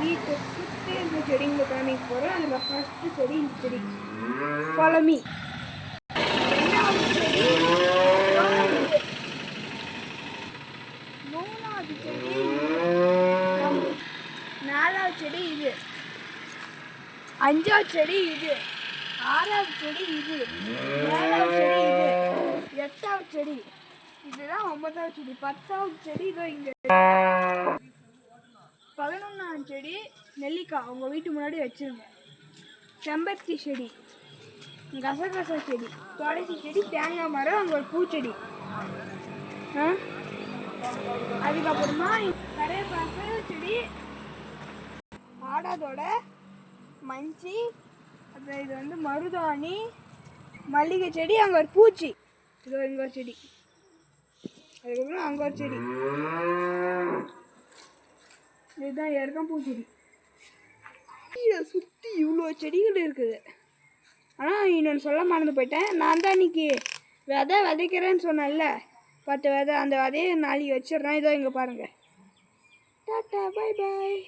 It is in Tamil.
வீட்டை சுற்றி இந்த செடிங்களை காமிக்க போகிறோம். அதில் ஃபஸ்ட்டு செடி இந்த செடி ஃபாலோ மீ. மூணாவது செடி, நாலாவது செடி இது, அஞ்சாவது செடி இது, ஆறாவது செடி இது, ஏழாவது செடி இது, எட்டாவது செடி இதுதான், ஒன்பதாவது செடி, பத்தாவது செடி இதோ இங்கே, 11ஆம் செடி நெல்லிக்காய் அவங்க வீட்டு முன்னாடி வச்சிருங்க. செம்பருத்தி செடி, கசகசா செடி, துளசி செடி, தேங்காய் மரம், அங்கே ஒரு பூச்செடி. அதுக்கப்புறமா கரையப்பாக்கு செடி, ஆடாதோட, மஞ்சி, அப்புறம் இது வந்து மருதாணி, மல்லிகை செடி, அங்கே ஒரு பூச்சி, இதோ இங்கே ஒரு செடி, அதுக்கப்புறம் அங்கே ஒரு செடி, இதுதான் ஏற்கம் பூச்செடி. கீழே சுற்றி இவ்வளோ செடிகள் இருக்குது. ஆனால் இன்னொன்று சொல்ல மறந்து போயிட்டேன். நான் தான் இன்னைக்கு விதைக்கிறேன்னு சொன்னேன்ல, 10 விதை, அந்த விதையை நாளைக்கு வச்சிடுறேன். இதோ இங்கே பாருங்கள். Tata, bye bye.